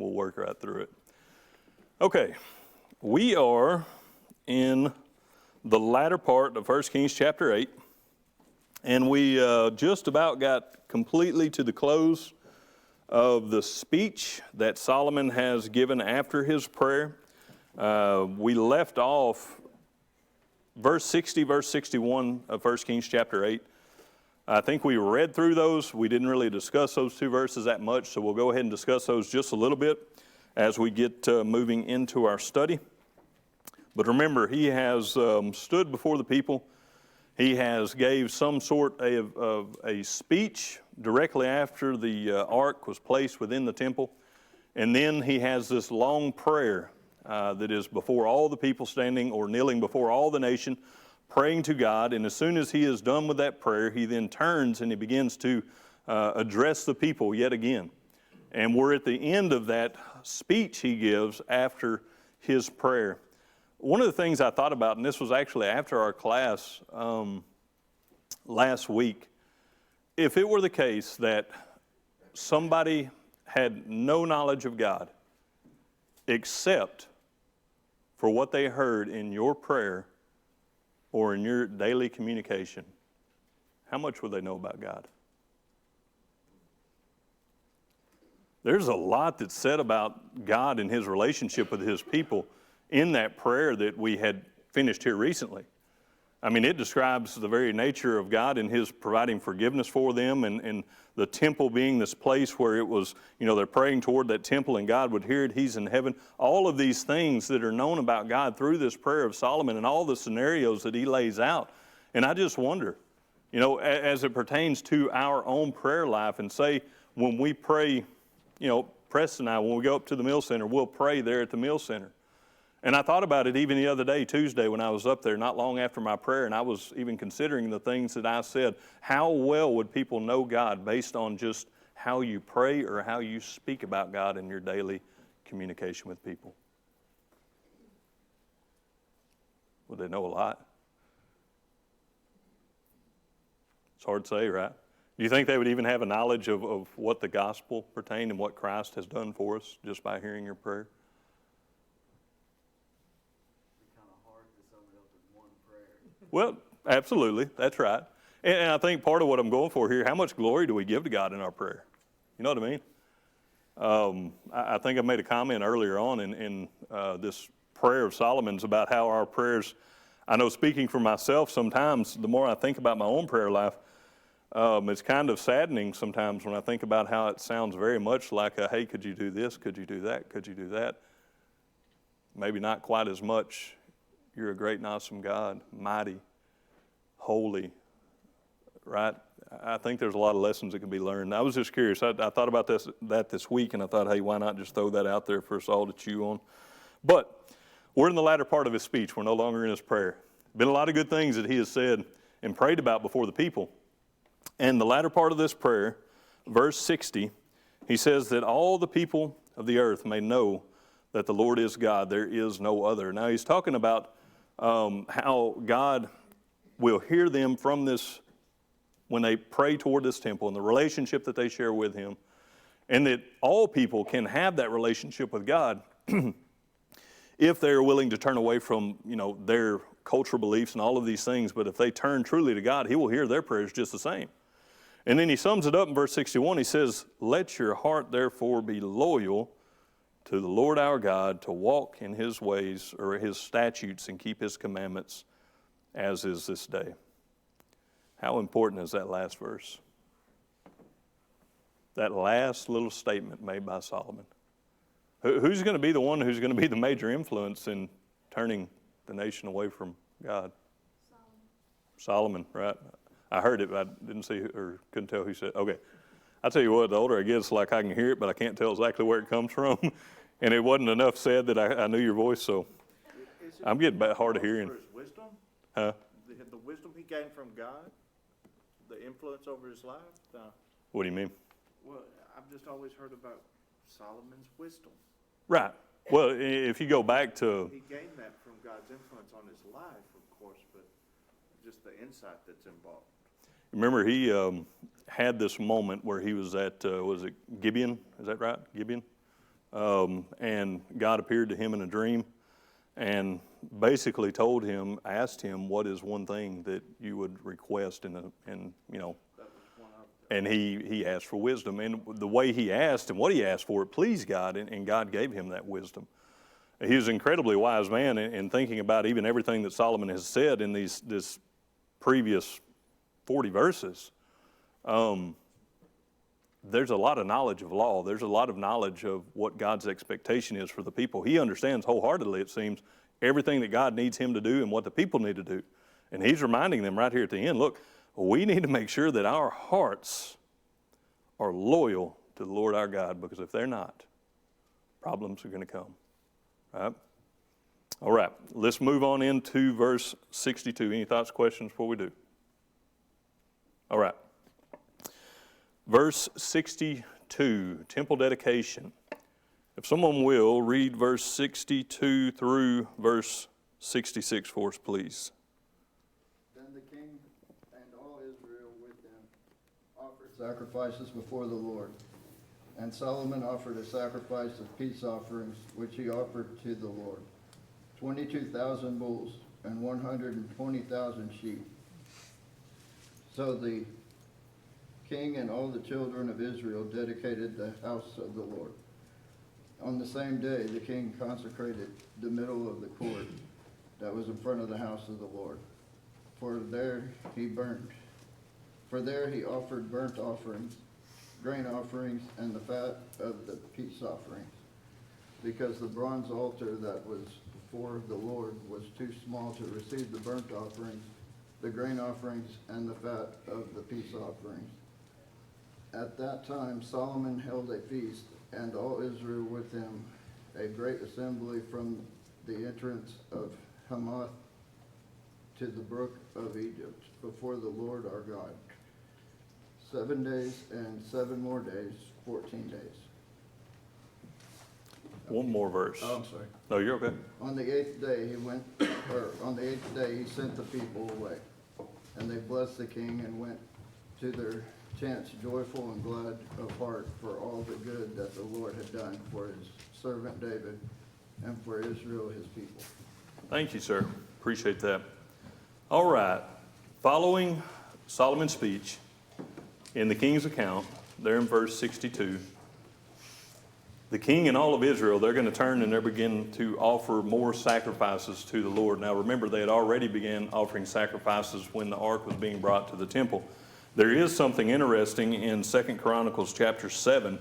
we'll work right through it. Okay, we are in the latter part of 1 Kings chapter 8, and we just about got completely to the close of the speech that Solomon has given after his prayer. We left off verse 60, verse 61 of 1 Kings chapter 8. I think we read through those. We didn't really discuss those two verses that much, so we'll go ahead and discuss those just a little bit as we get moving into our study. But remember, he has stood before the people. He has gave some sort of a speech directly after the ark was placed within the temple. And then he has this long prayer that is before all the people standing or kneeling before all the nation, praying to God. And as soon as he is done with that prayer, he then turns and he begins to address the people yet again. And we're at the end of that speech he gives after his prayer. One of the things I thought about, and this was actually after our class last week, if it were the case that somebody had no knowledge of God except for what they heard in your prayer or in your daily communication, how much would they know about God? There's a lot that's said about God and his relationship with his people in that prayer that we had finished here recently. I mean, it describes the very nature of God and his providing forgiveness for them, and the temple being this place where it was, they're praying toward that temple and God would hear it. He's in heaven. All of these things that are known about God through this prayer of Solomon and all the scenarios that he lays out. And I just wonder, as it pertains to our own prayer life, and say when we pray, Preston and I, when we go up to the Mill Center, we'll pray there at the Mill Center. And I thought about it even the other day, Tuesday, when I was up there, not long after my prayer, and I was even considering the things that I said. How well would people know God based on just how you pray or how you speak about God in your daily communication with people? Would they know a lot? It's hard to say, right? Do you think they would even have a knowledge of what the gospel pertained and what Christ has done for us just by hearing your prayer? Well, absolutely. That's right. And I think part of what I'm going for here, how much glory do we give to God in our prayer? You know what I mean? I think I made a comment earlier on in this prayer of Solomon's about how our prayers, I know speaking for myself sometimes, the more I think about my own prayer life, it's kind of saddening sometimes when I think about how it sounds very much like a, hey, could you do this? Could you do that? Could you do that? Maybe not quite as much. You're a great and awesome God, mighty, holy, right? I think there's a lot of lessons that can be learned. I was just curious. I thought about that this week, and I thought, hey, why not just throw that out there for us all to chew on? But we're in the latter part of his speech. We're no longer in his prayer. Been a lot of good things that he has said and prayed about before the people. And the latter part of this prayer, verse 60, he says that all the people of the earth may know that the Lord is God. There is no other. Now he's talking about how God will hear them from this when they pray toward this temple and the relationship that they share with him, and that all people can have that relationship with God if they are willing to turn away from their cultural beliefs and all of these things. But if they turn truly to God, he will hear their prayers just the same. And then he sums it up in verse 61. He says, let your heart therefore be loyal to the Lord our God, to walk in his ways or his statutes and keep his commandments, as is this day. How important is that last verse? That last little statement made by Solomon. Who's going to be the one who's going to be the major influence in turning the nation away from God? Solomon, right? I heard it, but I didn't see or couldn't tell who said it. Okay. I tell you what, the older I get, it's like I can hear it, but I can't tell exactly where it comes from. And it wasn't enough said that I knew your voice, so I'm getting hard of hearing. For his wisdom? Huh? The wisdom he gained from God? The influence over his life? What do you mean? Well, I've just always heard about Solomon's wisdom. Right. Well, if you go back to... He gained that from God's influence on his life, of course, but just the insight that's involved. Remember, he had this moment where he was at, was it Gibeon? Is that right? Gibeon? and God appeared to him in a dream and basically told him, asked him, what is one thing that you would request and he asked for wisdom. And the way he asked and what he asked for, it pleased God, and God gave him that wisdom. He was an incredibly wise man in thinking about even everything that Solomon has said in this previous 40 verses. There's a lot of knowledge of law. There's a lot of knowledge of what God's expectation is for the people. He understands wholeheartedly, it seems, everything that God needs him to do and what the people need to do. And he's reminding them right here at the end, look, we need to make sure that our hearts are loyal to the Lord our God, because if they're not, problems are going to come. Right? All right, let's move on into verse 62. Any thoughts, questions before we do? All right. Verse 62, temple dedication. If someone will, read verse 62 through verse 66 for us, please. Then the king and all Israel with him offered sacrifices before the Lord. And Solomon offered a sacrifice of peace offerings, which he offered to the Lord, 22,000 bulls and 120,000 sheep. So the king and all the children of Israel dedicated the house of the Lord. On the same day, the king consecrated the middle of the court that was in front of the house of the Lord. For there he offered burnt offerings, grain offerings, and the fat of the peace offerings, because the bronze altar that was before the Lord was too small to receive the burnt offerings, the grain offerings, and the fat of the peace offerings. At that time Solomon held a feast, and all Israel with him, a great assembly from the entrance of Hammond to the brook of Egypt, before the Lord our God. 7 days and 7 more days, 14 days. One more verse. Oh, I'm sorry. No, you're okay. On the 8th day he sent the people away, and they blessed the king and went to their tents joyful and glad of heart for all the good that the Lord had done for his servant David and for Israel his people. Thank you, sir. Appreciate that. All right. Following Solomon's speech in the king's account, there in verse 62, the king and all of Israel, they're going to turn and they're begin to offer more sacrifices to the Lord. Now remember, they had already began offering sacrifices when the ark was being brought to the temple. There is something interesting in 2 Chronicles chapter 7.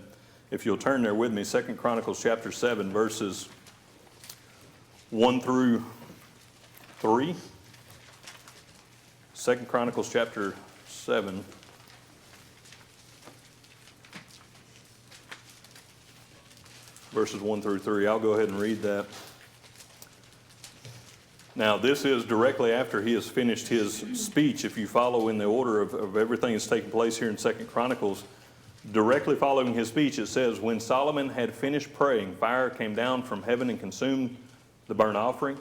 If you'll turn there with me, 2 Chronicles chapter 7, verses 1 through 3. 2 Chronicles chapter 7. Verses 1 through 3. I'll go ahead and read that. Now, this is directly after he has finished his speech. If you follow in the order of everything that's taking place here in 2 Chronicles, directly following his speech, it says, when Solomon had finished praying, fire came down from heaven and consumed the burnt offering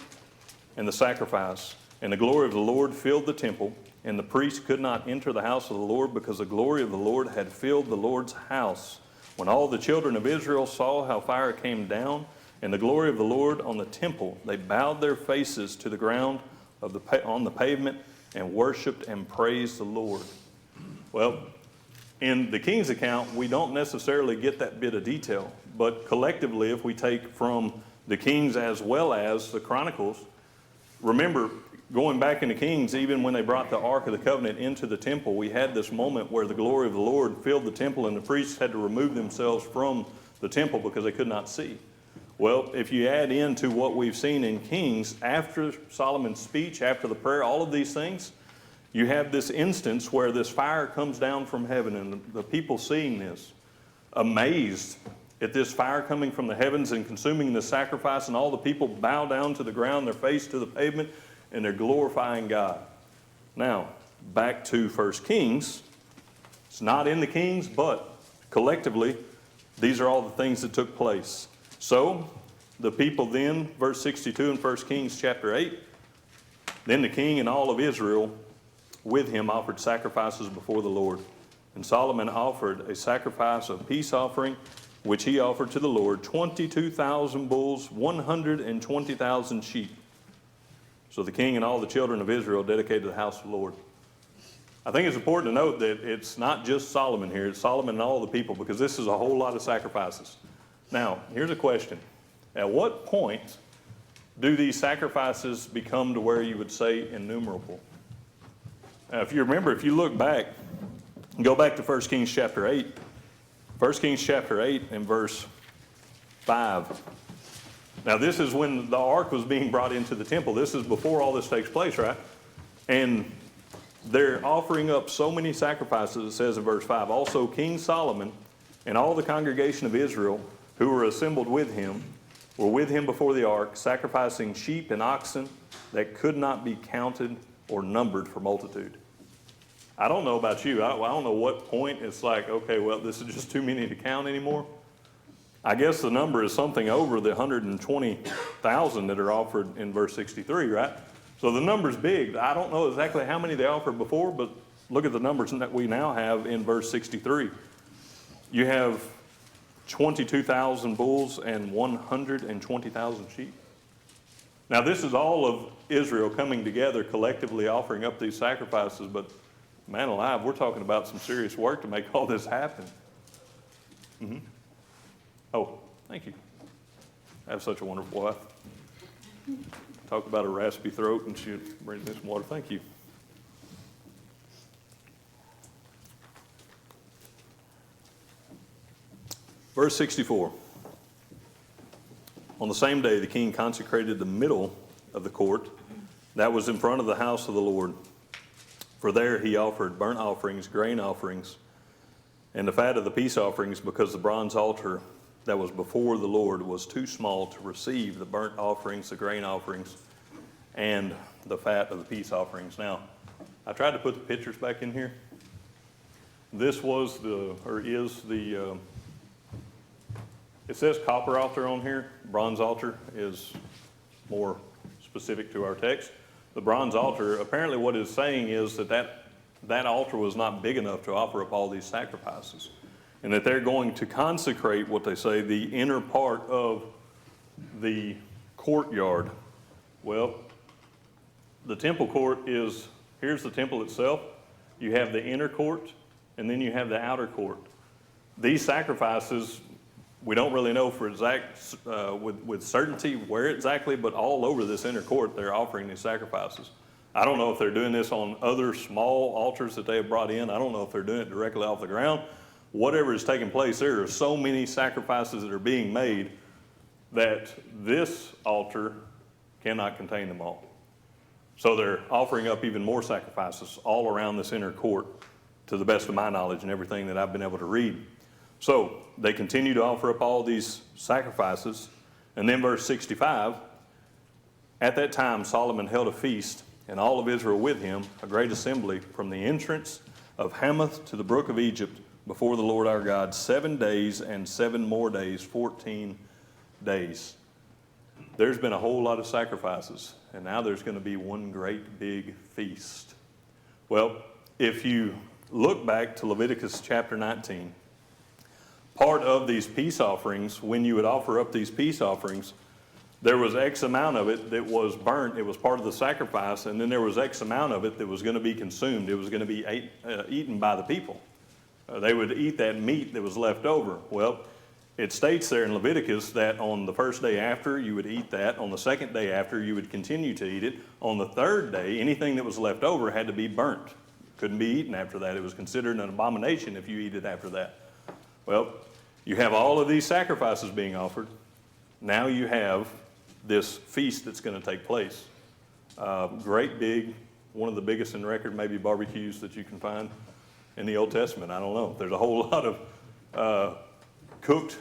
and the sacrifice. And the glory of the Lord filled the temple, and the priests could not enter the house of the Lord, because the glory of the Lord had filled the Lord's house. When all the children of Israel saw how fire came down and the glory of the Lord on the temple, they bowed their faces to the ground on the pavement and worshiped and praised the Lord. Well, in the king's account, we don't necessarily get that bit of detail, but collectively, if we take from the kings as well as the chronicles, remember, going back into Kings, even when they brought the Ark of the Covenant into the temple, we had this moment where the glory of the Lord filled the temple and the priests had to remove themselves from the temple because they could not see. Well, if you add into what we've seen in Kings, after Solomon's speech, after the prayer, all of these things, you have this instance where this fire comes down from heaven, and the people seeing this, amazed at this fire coming from the heavens and consuming the sacrifice, and all the people bow down to the ground, their face to the pavement, and they're glorifying God. Now, back to 1 Kings. It's not in the Kings, but collectively, these are all the things that took place. So, the people then, verse 62 in 1 Kings chapter 8, then the king and all of Israel with him offered sacrifices before the Lord. And Solomon offered a sacrifice of peace offering which he offered to the Lord, 22,000 bulls, 120,000 sheep. So the king and all the children of Israel dedicated the house of the Lord. I think it's important to note that it's not just Solomon here, it's Solomon and all the people, because this is a whole lot of sacrifices. Now, here's a question. At what point do these sacrifices become to where you would say innumerable? Now, if you remember, if you look back, go back to 1 Kings chapter 8. 1 Kings chapter 8 and verse 5. Now, this is when the ark was being brought into the temple. This is before all this takes place, right? And they're offering up so many sacrifices, it says in verse 5. Also, King Solomon and all the congregation of Israel who were assembled with him were with him before the ark, sacrificing sheep and oxen that could not be counted or numbered for multitude. I don't know about you. I don't know what point it's like, okay, well, this is just too many to count anymore. I guess the number is something over the 120,000 that are offered in verse 63, right? So the number's big. I don't know exactly how many they offered before, but look at the numbers that we now have in verse 63. You have 22,000 bulls and 120,000 sheep. Now, this is all of Israel coming together, collectively offering up these sacrifices, but man alive, we're talking about some serious work to make all this happen. Mm-hmm. Oh, thank you. I have such a wonderful wife. Talk about a raspy throat, and she brings me some water. Thank you. Verse 64. On the same day, the king consecrated the middle of the court that was in front of the house of the Lord. For there he offered burnt offerings, grain offerings, and the fat of the peace offerings, because the bronze altar that was before the Lord was too small to receive the burnt offerings, the grain offerings, and the fat of the peace offerings. Now, I tried to put the pictures back in here. This was it says copper altar on here. Bronze altar is more specific to our text. The bronze altar, apparently what it's saying is that altar was not big enough to offer up all these sacrifices. And that they're going to consecrate, what they say, the inner part of the courtyard. Well, the temple court here's the temple itself. You have the inner court, and then you have the outer court. These sacrifices, we don't really know for with certainty where exactly, but all over this inner court, they're offering these sacrifices. I don't know if they're doing this on other small altars that they have brought in. I don't know if they're doing it directly off the ground. Whatever is taking place, there are so many sacrifices that are being made that this altar cannot contain them all. So they're offering up even more sacrifices all around this inner court, to the best of my knowledge and everything that I've been able to read. So they continue to offer up all these sacrifices. And then verse 65, at that time Solomon held a feast, and all of Israel with him, a great assembly, from the entrance of Hamath to the brook of Egypt, before the Lord our God, 7 days and 7 more days, 14 days. There's been a whole lot of sacrifices, and now there's going to be one great big feast. Well, if you look back to Leviticus chapter 19, part of these peace offerings, when you would offer up these peace offerings, there was X amount of it that was burnt. It was part of the sacrifice, and then there was X amount of it that was going to be consumed. It was going to be eaten by the people. They would eat that meat that was left over. Well, it states there in Leviticus that on the first day after, you would eat that. On the second day after, you would continue to eat it. On the third day, anything that was left over had to be burnt. Couldn't be eaten after that. It was considered an abomination if you eat it after that. Well, you have all of these sacrifices being offered. Now you have this feast that's going to take place. Great big, one of the biggest in record, maybe barbecues that you can find in the Old Testament. I don't know. There's a whole lot of cooked,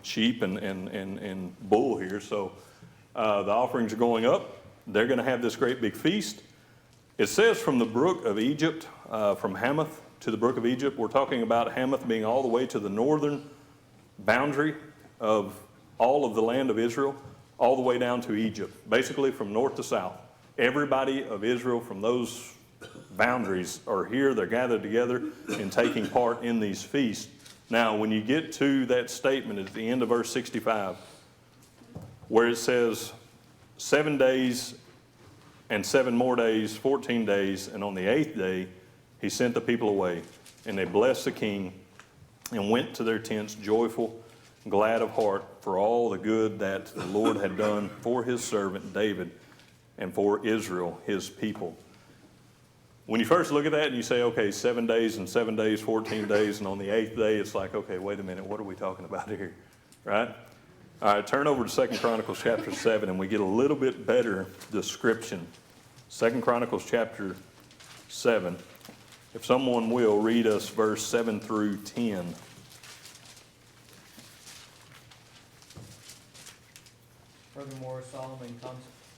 sheep and bull here. So the offerings are going up. They're going to have this great big feast. It says from the brook of Egypt, from Hamath to the brook of Egypt. We're talking about Hamath being all the way to the northern boundary of all of the land of Israel, all the way down to Egypt, basically from north to south. Everybody of Israel from those boundaries are here. They're gathered together and taking part in these feasts. Now, when you get to that statement at the end of verse 65, where it says 7 days and 7 more days, 14 days, and on the 8th day he sent the people away, and they blessed the king and went to their tents joyful, glad of heart for all the good that the Lord had done for his servant David and for Israel, his people. When you first look at that and you say, okay, 7 days and 7 days, 14 days, and on the 8th day, it's like, okay, wait a minute, what are we talking about here, right? All right, turn over to 2 Chronicles chapter 7, and we get a little bit better description. 2 Chronicles chapter 7. If someone will, read us verse 7 through 10. Furthermore, Solomon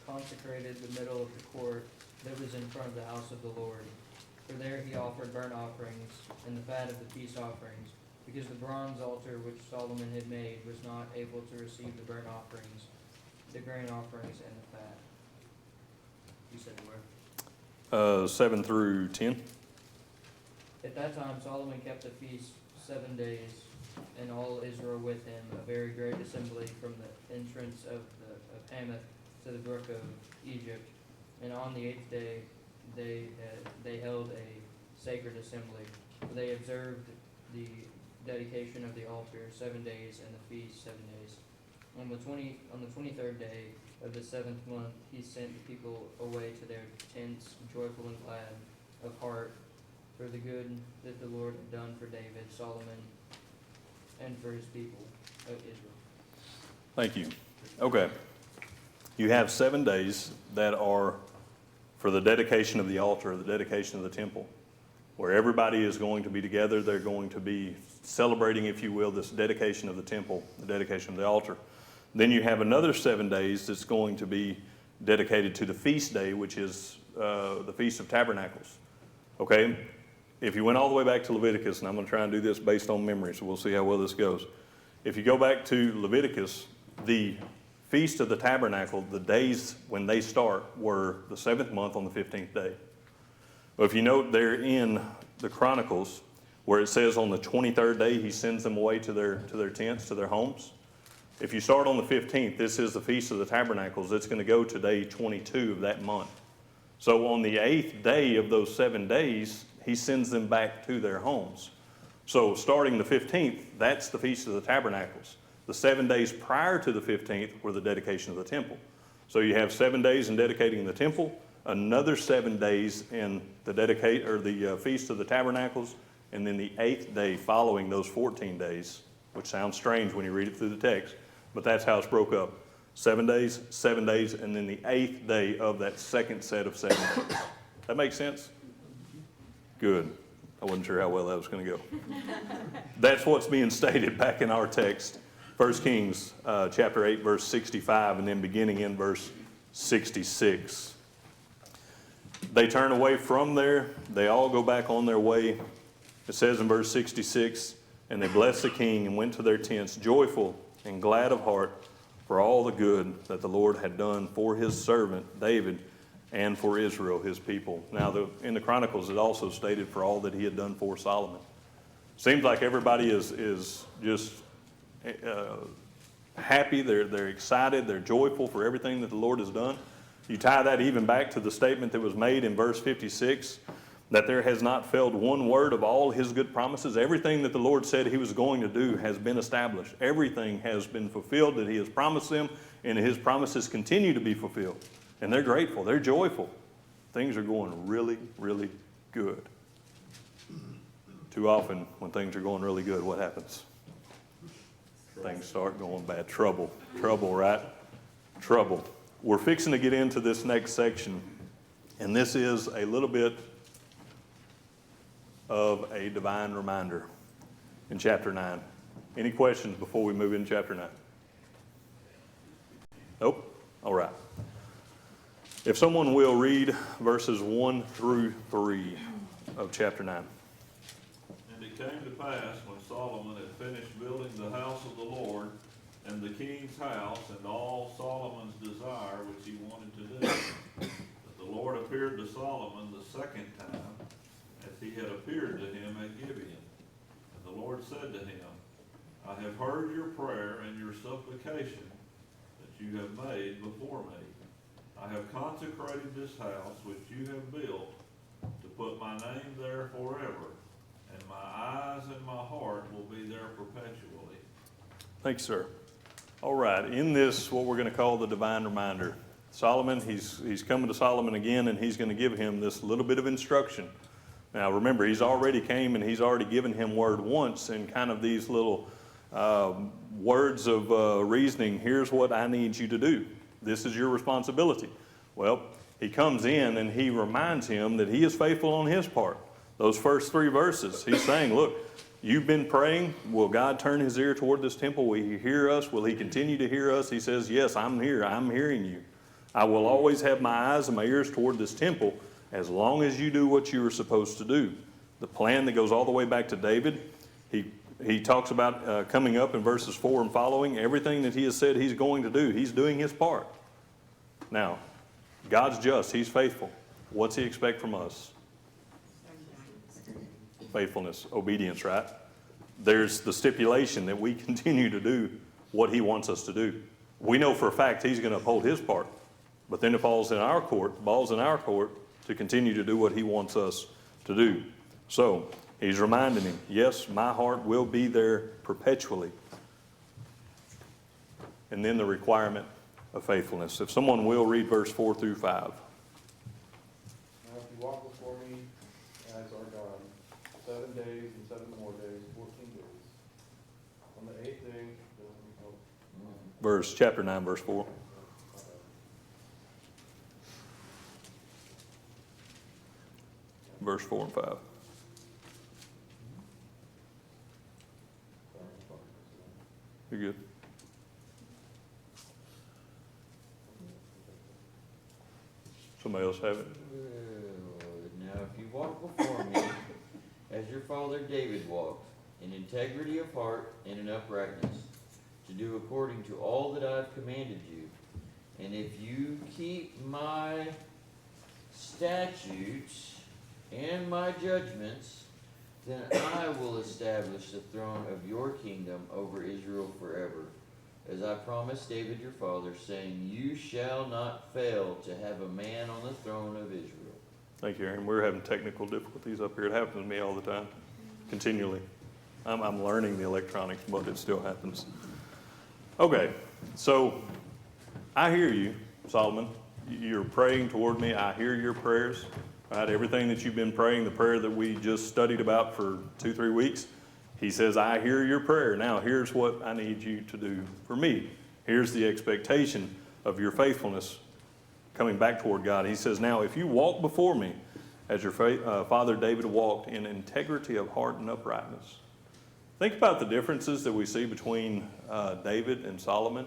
consecrated the middle of the court that was in front of the house of the Lord. For there he offered burnt offerings and the fat of the peace offerings, because the bronze altar which Solomon had made was not able to receive the burnt offerings, the grain offerings, and the fat. You said where? 7 through 10. At that time Solomon kept the feast 7 days, and all Israel with him, a very great assembly from the entrance of Hammond to the brook of Egypt. And on the 8th day they held a sacred assembly. For they observed the dedication of the altar 7 days, and the feast 7 days. On the 23rd day of the 7th month he sent the people away to their tents, joyful and glad of heart, for the good that the Lord had done for David, Solomon, and for his people of Israel. Thank you. Okay. You have 7 days that are for the dedication of the altar, the dedication of the temple, where everybody is going to be together. They're going to be celebrating, if you will, this dedication of the temple, the dedication of the altar. Then you have another 7 days that's going to be dedicated to the feast day, which is the Feast of Tabernacles. Okay? If you went all the way back to Leviticus, and I'm going to try and do this based on memory, so we'll see how well this goes. If you go back to Leviticus, the Feast of the Tabernacle, the days when they start were the 7th month on the 15th day. But if you note there in the Chronicles, where it says on the 23rd day he sends them away to their tents, to their homes. If you start on the 15th, this is the Feast of the Tabernacles. It's going to go to day 22 of that month. So on the 8th day of those 7 days, he sends them back to their homes. So starting the 15th, that's the Feast of the Tabernacles. The 7 days prior to the 15th were the dedication of the temple. So you have 7 days in dedicating the temple, another 7 days in the Feast of the Tabernacles, and then the 8th day following those 14 days, which sounds strange when you read it through the text, but that's how it's broke up. 7 days, 7 days, and then the 8th day of that second set of 7 days. That makes sense? Good. I wasn't sure how well that was going to go. That's what's being stated back in our text. 1 Kings chapter 8, verse 65, and then beginning in verse 66. They turn away from there. They all go back on their way. It says in verse 66, and they blessed the king and went to their tents, joyful and glad of heart for all the good that the Lord had done for his servant David and for Israel, his people. Now, in the Chronicles, it also stated for all that he had done for Solomon. Seems like everybody is just happy, they're excited, they're joyful for everything that the Lord has done. You tie that even back to the statement that was made in verse 56, that there has not failed one word of all his good promises. Everything that the Lord said he was going to do has been established. Everything has been fulfilled that he has promised them, and his promises continue to be fulfilled. And they're grateful, they're joyful. Things are going really, really good. Too often when things are going really good, what happens? Things start going bad. Trouble, right? Trouble. We're fixing to get into this next section, and this is a little bit of a divine reminder in chapter 9. Any questions before we move into chapter 9? Nope? All right. If someone will read verses 1 through 3 of chapter 9. And it came to pass, when Solomon had finished building the house of the Lord, and the king's house, and all Solomon's desire which he wanted to do, that the Lord appeared to Solomon the second time, as he had appeared to him at Gibeon. And the Lord said to him, I have heard your prayer and your supplication that you have made before me. I have consecrated this house which you have built to put my name there forever, and my eyes and my heart will be there perpetually. Thanks, sir. All right, in this, what we're going to call the divine reminder, Solomon, he's coming to Solomon again, and he's going to give him this little bit of instruction. Now, remember, he's already came and he's already given him word once in kind of these little words of reasoning. Here's what I need you to do. This is your responsibility. Well, he comes in and he reminds him that he is faithful on his part. Those first 3 verses, he's saying, look, you've been praying. Will God turn his ear toward this temple? Will he hear us? Will he continue to hear us? He says, yes, I'm here. I'm hearing you. I will always have my eyes and my ears toward this temple as long as you do what you are supposed to do. The plan that goes all the way back to David, he talks about coming up in verses 4 and following, everything that he has said he's going to do. He's doing his part. Now, God's just. He's faithful. What's he expect from us? Faithfulness, obedience, right? There's the stipulation that we continue to do what he wants us to do. We know for a fact he's going to uphold his part, but then it falls in our court, to continue to do what he wants us to do. So he's reminding him, yes, my heart will be there perpetually. And then the requirement of faithfulness. If someone will read verse 4 through 5. Now if you walk before me as our God, 7 days and 7 more days, 14 days. On the 8th day, Chapter 9, verse 4. Verse 4 and 5. You're good. Somebody else have it? Now if you walk before me, as your father David walked, in integrity of heart and in uprightness, to do according to all that I have commanded you, and if you keep my statutes and my judgments, then I will establish the throne of your kingdom over Israel forever, as I promised David your father, saying, you shall not fail to have a man on the throne of Israel. Thank you, Aaron. We're having technical difficulties up here. It happens to me all the time, continually. I'm learning the electronics, but it still happens. Okay, so I hear you, Solomon. You're praying toward me. I hear your prayers. Right? Everything that you've been praying, the prayer that we just studied about for 2-3 weeks, he says, I hear your prayer. Now, here's what I need you to do for me. Here's the expectation of your faithfulness coming back toward God. He says, now, if you walk before me as your father David walked in integrity of heart and uprightness. Think about the differences that we see between David and Solomon.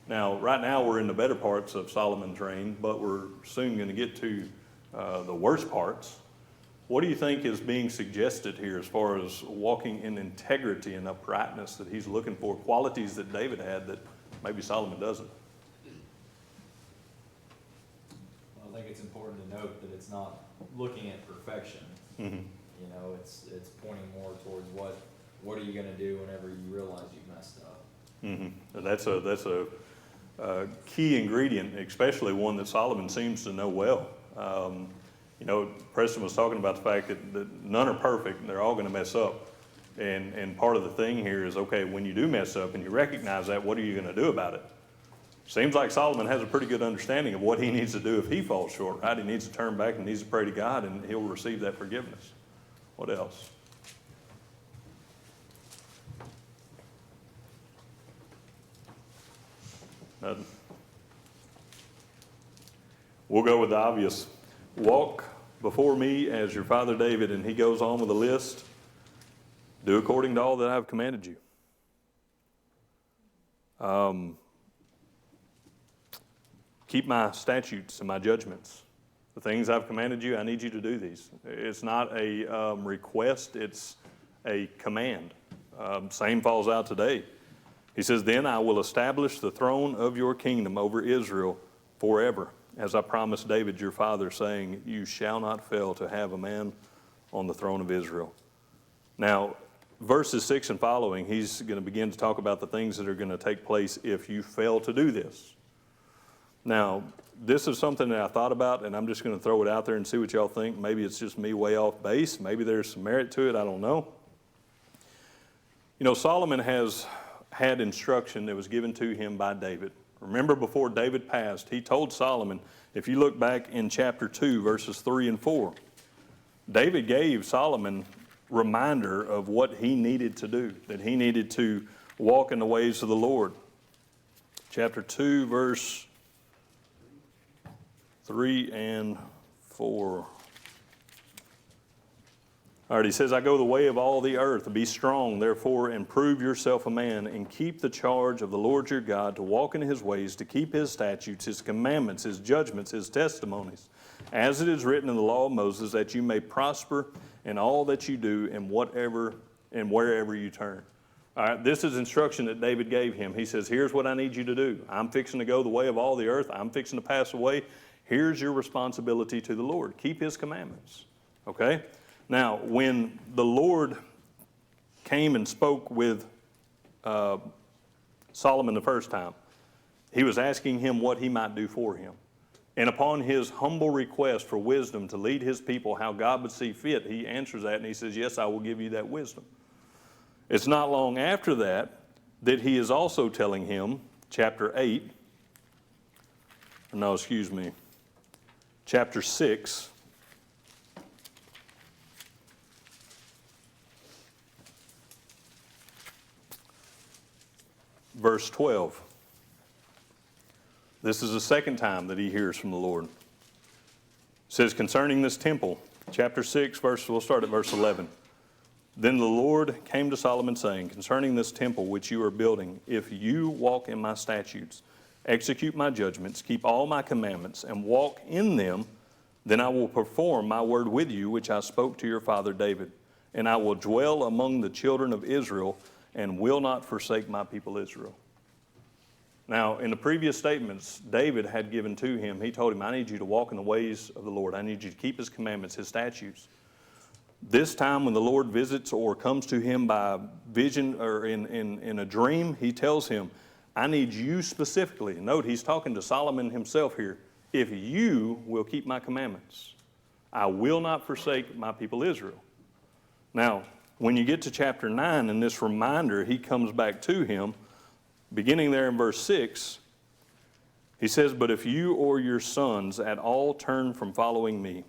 Now, right now, we're in the better parts of Solomon's reign, but we're soon going to get to the worst parts. What do you think is being suggested here as far as walking in integrity and uprightness that he's looking for, qualities that David had that maybe Solomon doesn't? Well, I think it's important to note that it's not looking at perfection. Mm-hmm. You know, it's pointing more towards what are you going to do whenever you realize you've messed up. Mm-hmm. And that's a key ingredient, especially one that Solomon seems to know well. You know, Preston was talking about the fact that none are perfect and they're all going to mess up. And part of the thing here is, okay, when you do mess up and you recognize that, what are you going to do about it? Seems like Solomon has a pretty good understanding of what he needs to do if he falls short, right? He needs to turn back and needs to pray to God and he'll receive that forgiveness. What else? Nothing. We'll go with the obvious. Walk before me as your father David, and he goes on with a list. Do according to all that I have commanded you. Keep my statutes and my judgments. The things I've commanded you, I need you to do these. It's not a request, it's a command. Same falls out today. He says, then I will establish the throne of your kingdom over Israel forever, as I promised David your father, saying, you shall not fail to have a man on the throne of Israel. Now, verses 6 and following, he's going to begin to talk about the things that are going to take place if you fail to do this. Now, this is something that I thought about, and I'm just going to throw it out there and see what y'all think. Maybe it's just me way off base. Maybe there's some merit to it. I don't know. You know, Solomon has had instruction that was given to him by David. Remember, before David passed, he told Solomon, if you look back in chapter 2, verses 3 and 4, David gave Solomon reminder of what he needed to do, that he needed to walk in the ways of the Lord. Chapter 2, verse 3 and 4. All right, he says, I go the way of all the earth. Be strong, therefore, and prove yourself a man, and keep the charge of the Lord your God, to walk in his ways, to keep his statutes, his commandments, his judgments, his testimonies, as it is written in the law of Moses, that you may prosper in all that you do and whatever and wherever you turn. All right, this is instruction that David gave him. He says, here's what I need you to do. I'm fixing to go the way of all the earth. I'm fixing to pass away. Here's your responsibility to the Lord. Keep his commandments. Okay? Now, when the Lord came and spoke with Solomon the first time, he was asking him what he might do for him. And upon his humble request for wisdom to lead his people how God would see fit, he answers that and he says, yes, I will give you that wisdom. It's not long after that that he is also telling him, chapter 6, verse 12. This is the second time that he hears from the Lord. It says, concerning this temple, chapter 6, we'll start at verse 11. Then the Lord came to Solomon, saying, concerning this temple which you are building, if you walk in my statutes, execute my judgments, keep all my commandments, and walk in them, then I will perform my word with you, which I spoke to your father David. And I will dwell among the children of Israel, and will not forsake my people Israel. Now, in the previous statements David had given to him, he told him, I need you to walk in the ways of the Lord. I need you to keep his commandments, his statutes. This time when the Lord visits or comes to him by vision or in a dream, he tells him, I need you specifically. Note, he's talking to Solomon himself here. If you will keep my commandments, I will not forsake my people Israel. Now, when you get to chapter 9 and this reminder, he comes back to him, beginning there in verse 6, he says, but if you or your sons at all turn from following me,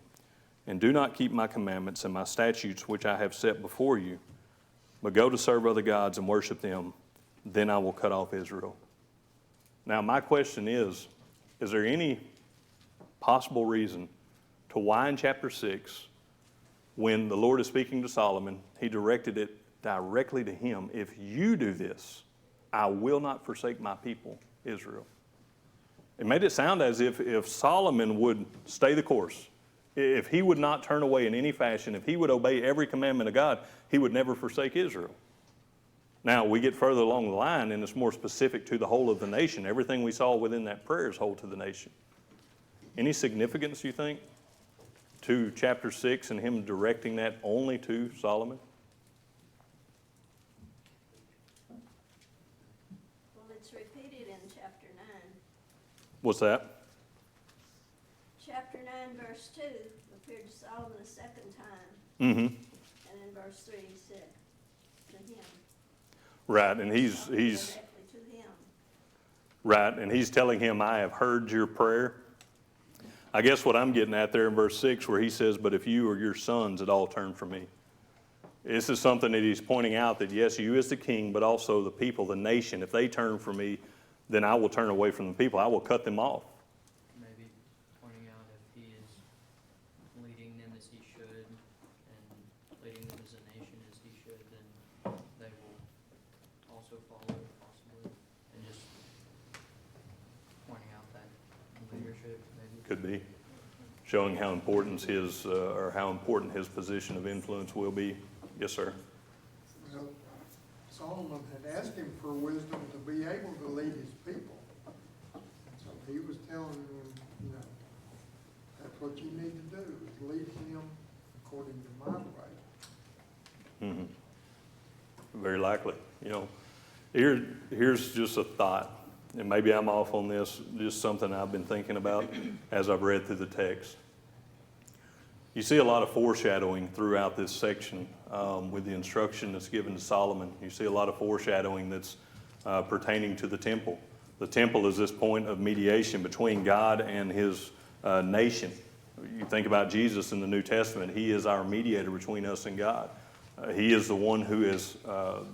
and do not keep my commandments and my statutes which I have set before you, but go to serve other gods and worship them, then I will cut off Israel. Now, my question is there any possible reason to why in chapter 6, when the Lord is speaking to Solomon, he directed it directly to him, if you do this, I will not forsake my people, Israel. It made it sound as if Solomon would stay the course, if he would not turn away in any fashion, if he would obey every commandment of God, he would never forsake Israel. Now, we get further along the line, and it's more specific to the whole of the nation. Everything we saw within that prayer is whole to the nation. Any significance, you think, to chapter 6 and him directing that only to Solomon? Well, it's repeated in chapter 9. What's that? Chapter 9, verse 2 appeared to Solomon a second time. Mm-hmm. And in verse 3 he said to him. Right, and he's Directly to him. right, and he's telling him, I have heard your prayer. I guess what I'm getting at there in verse 6 where he says, but if you or your sons at all turn from me. This is something that he's pointing out that yes, you as the king, but also the people, the nation, if they turn from me, then I will turn away from the people. I will cut them off. Maybe pointing out if he is leading them as he should and leading them as a nation as he should, then they will also follow possibly. And just pointing out that leadership maybe. Could be. Showing how important his position of influence will be. Yes, sir. Well, Solomon had asked him for wisdom to be able to lead his people. So he was telling him, that's what you need to do, is lead him according to my way. Mm-hmm. Very likely. Here's just a thought, and maybe I'm off on this, just something I've been thinking about as I've read through the text. You see a lot of foreshadowing throughout this section with the instruction that's given to Solomon. You see a lot of foreshadowing that's pertaining to the temple. The temple is this point of mediation between God and his nation. You think about Jesus in the New Testament. He is our mediator between us and God. He is the one who is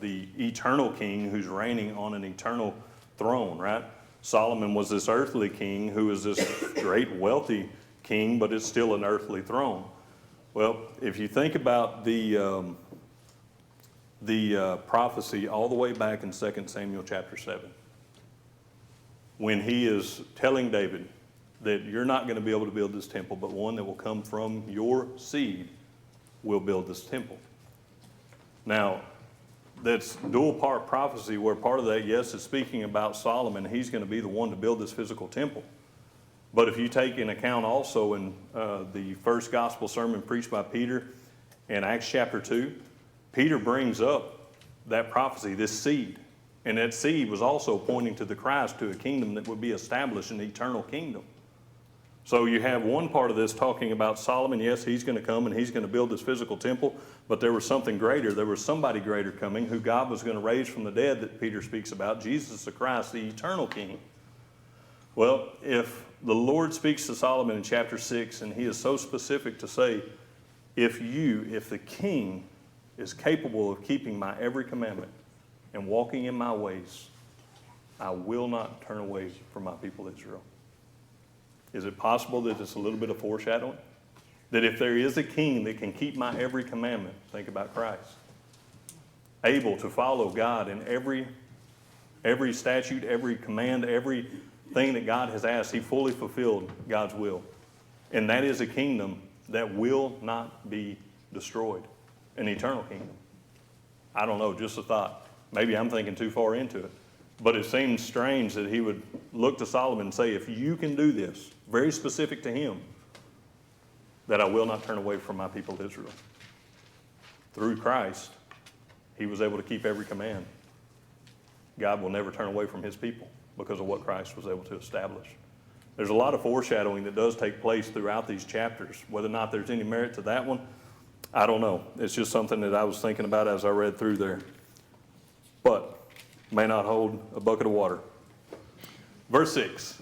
the eternal king who's reigning on an eternal throne, right? Solomon was this earthly king who is this great wealthy king, but it's still an earthly throne. Well, if you think about the prophecy all the way back in 2 Samuel chapter 7, when he is telling David that you're not going to be able to build this temple, but one that will come from your seed will build this temple. Now, that's dual part prophecy, where part of that, yes, is speaking about Solomon. He's going to be the one to build this physical temple. But if you take in account also in the first gospel sermon preached by Peter in Acts chapter 2, Peter brings up that prophecy, this seed. And that seed was also pointing to the Christ, to a kingdom that would be established, an eternal kingdom. So you have one part of this talking about Solomon. Yes, he's going to come and he's going to build this physical temple, but there was something greater. There was somebody greater coming who God was going to raise from the dead that Peter speaks about, Jesus the Christ, the eternal king. Well, if the Lord speaks to Solomon in chapter 6, and he is so specific to say, if the king is capable of keeping my every commandment and walking in my ways, I will not turn away from my people Israel. Is it possible that it's a little bit of foreshadowing? That if there is a king that can keep my every commandment, think about Christ, able to follow God in every statute, every command, everything that God has asked, he fully fulfilled God's will. And that is a kingdom that will not be destroyed, an eternal kingdom. I don't know, just a thought. Maybe I'm thinking too far into it. But it seems strange that he would look to Solomon and say, if you can do this, very specific to him, that I will not turn away from my people Israel. Through Christ, he was able to keep every command. God will never turn away from his people because of what Christ was able to establish. There's a lot of foreshadowing that does take place throughout these chapters. Whether or not there's any merit to that one, I don't know. It's just something that I was thinking about as I read through there. But may not hold a bucket of water. Verse 6.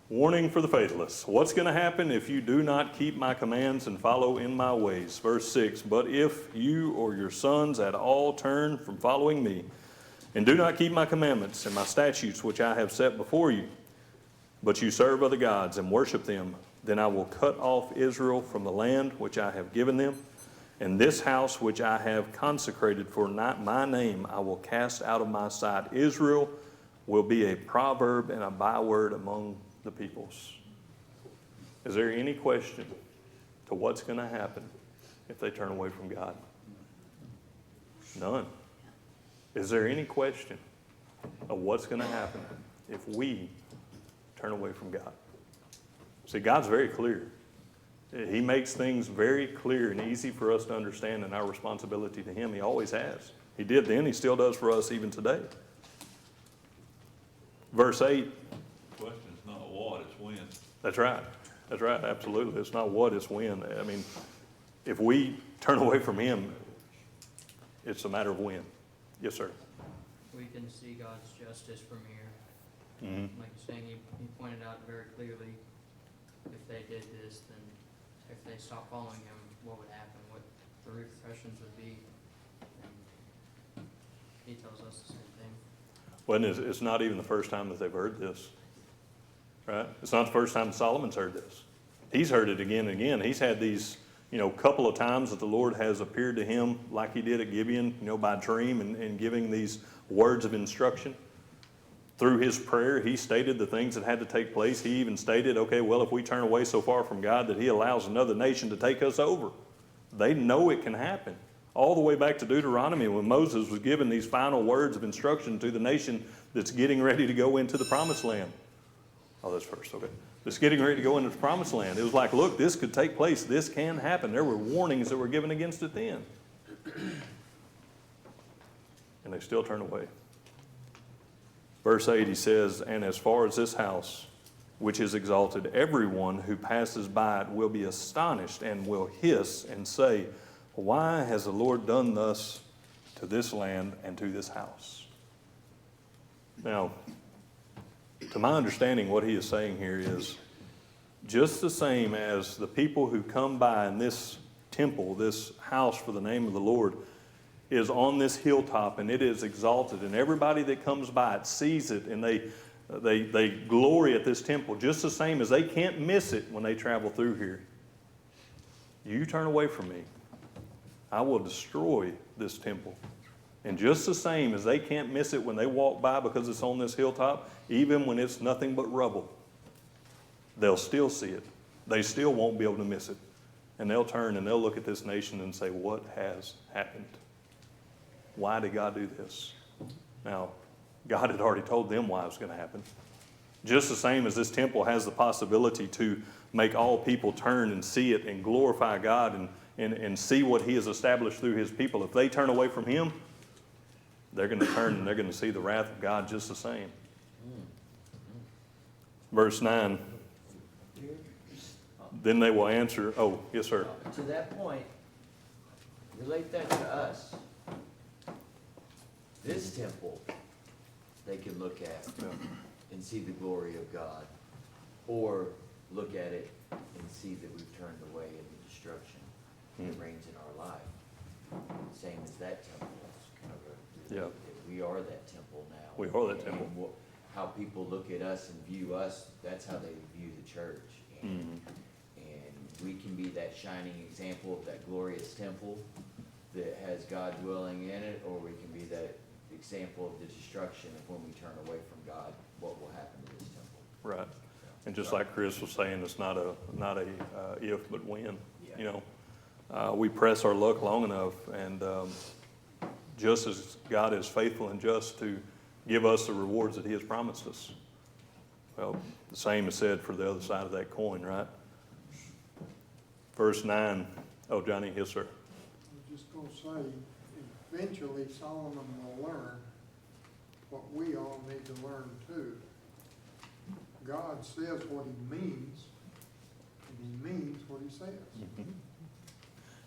Warning for the faithless. What's going to happen if you do not keep my commands and follow in my ways? Verse 6. But if you or your sons at all turn from following me and do not keep my commandments and my statutes which I have set before you, but you serve other gods and worship them, then I will cut off Israel from the land which I have given them, and this house which I have consecrated for my name I will cast out of my sight. Israel will be a proverb and a byword among the peoples. Is there any question to what's going to happen if they turn away from God? None. Is there any question of what's going to happen if we turn away from God? See, God's very clear. He makes things very clear and easy for us to understand in our responsibility to him. He always has. He did then. He still does for us even today. Verse 8. The question's not what, it's when. That's right. That's right. Absolutely. It's not what, it's when. I mean, if we turn away from him, it's a matter of when. Yes, sir. We can see God's justice from here. Mm-hmm. Like you're saying, he pointed out very clearly, if they did this, then if they stopped following him, what would happen, what the repercussions would be. And he tells us the same thing. Well, it's not even the first time that they've heard this, right? It's not the first time Solomon's heard this. He's heard it again and again. He's had these, couple of times that the Lord has appeared to him like he did at Gibeon, by dream and giving these words of instruction. Through his prayer, he stated the things that had to take place. He even stated, okay, well, if we turn away so far from God that he allows another nation to take us over. They know it can happen. All the way back to Deuteronomy when Moses was given these final words of instruction to the nation that's getting ready to go into the promised land. Oh, that's first, okay. that's getting ready to go into the promised land. It was like, look, this could take place. This can happen. There were warnings that were given against it then. And they still turn away. Verse 8, he says, and as far as this house, which is exalted, everyone who passes by it will be astonished and will hiss and say, why has the Lord done thus to this land and to this house? Now, to my understanding, what he is saying here is just the same as the people who come by in this temple, this house for the name of the Lord, is on this hilltop and it is exalted, and everybody that comes by it sees it, and they glory at this temple just the same as they can't miss it when they travel through here. You turn away from me, I will destroy this temple. And just the same as they can't miss it when they walk by because it's on this hilltop, even when it's nothing but rubble, they'll still see it. They still won't be able to miss it. And they'll turn and they'll look at this nation and say, what has happened? Why did God do this? Now, God had already told them why it was going to happen. Just the same as this temple has the possibility to make all people turn and see it and glorify God and see what he has established through his people. If they turn away from him, they're going to turn and they're going to see the wrath of God just the same. Verse 9, then they will answer, oh, yes, sir. To that point, relate that to us. This temple, they can look at and see the glory of God, or look at it and see that we've turned away in the destruction that reigns in our life. Same as that temple. Yeah. We are that temple now. We are that temple. And how people look at us and view us, that's how they view the church. And we can be that shining example of that glorious temple that has God dwelling in it, or we can be that example of the destruction of when we turn away from God, what will happen to this temple. Right. And just like Chris was saying, it's not a if, but when. You know, we press our luck long enough, and just as God is faithful and just to give us the rewards that he has promised us. Well, the same is said for the other side of that coin, right? Verse 9. Oh, Johnny, yes, sir. I was just gonna say, eventually Solomon will learn what we all need to learn too. God says what he means, and he means what he says.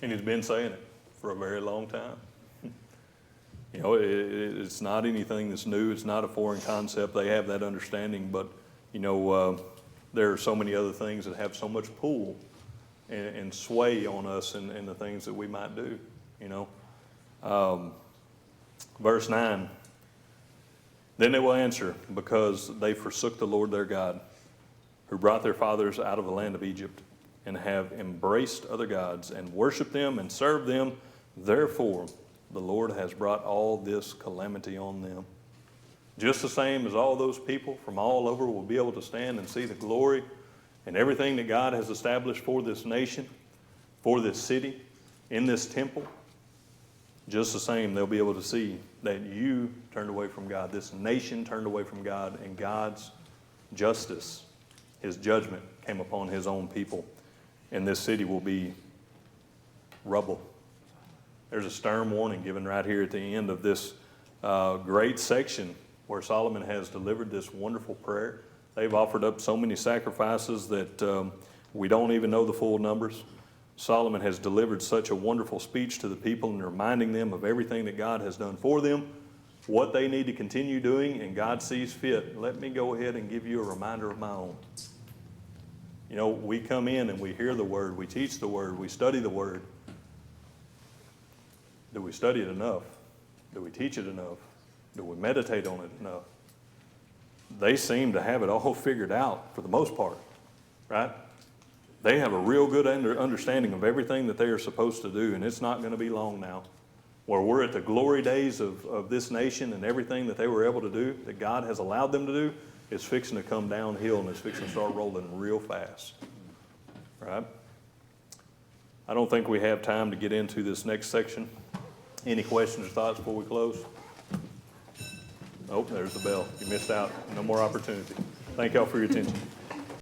And he's been saying it for a very long time. You know, it's not anything that's new. It's not a foreign concept. They have that understanding, but, you know, there are so many other things that have so much pull and sway on us and the things that we might do, you know. Verse 9, then they will answer, because they forsook the Lord their God, who brought their fathers out of the land of Egypt, and have embraced other gods, and worshiped them and served them. Therefore, the Lord has brought all this calamity on them. Just the same as all those people from all over will be able to stand and see the glory and everything that God has established for this nation, for this city, in this temple. Just the same, they'll be able to see that you turned away from God. This nation turned away from God, and God's justice, his judgment, came upon his own people. And this city will be rubble. There's a stern warning given right here at the end of this great section where Solomon has delivered this wonderful prayer. They've offered up so many sacrifices that we don't even know the full numbers. Solomon has delivered such a wonderful speech to the people and reminding them of everything that God has done for them, what they need to continue doing, and God sees fit. Let me go ahead and give you a reminder of my own. You know, we come in and we hear the word, we teach the word, we study the word. Do we study it enough? Do we teach it enough? Do we meditate on it enough? They seem to have it all figured out for the most part, right? They have a real good understanding of everything that they are supposed to do, and it's not going to be long now where we're at the glory days of this nation, and everything that they were able to do, that God has allowed them to do, is fixing to come downhill, and it's fixing to start rolling real fast, right? I don't think we have time to get into this next section. Any questions or thoughts before we close? Oh, there's the bell. You missed out. No more opportunity. Thank y'all for your attention.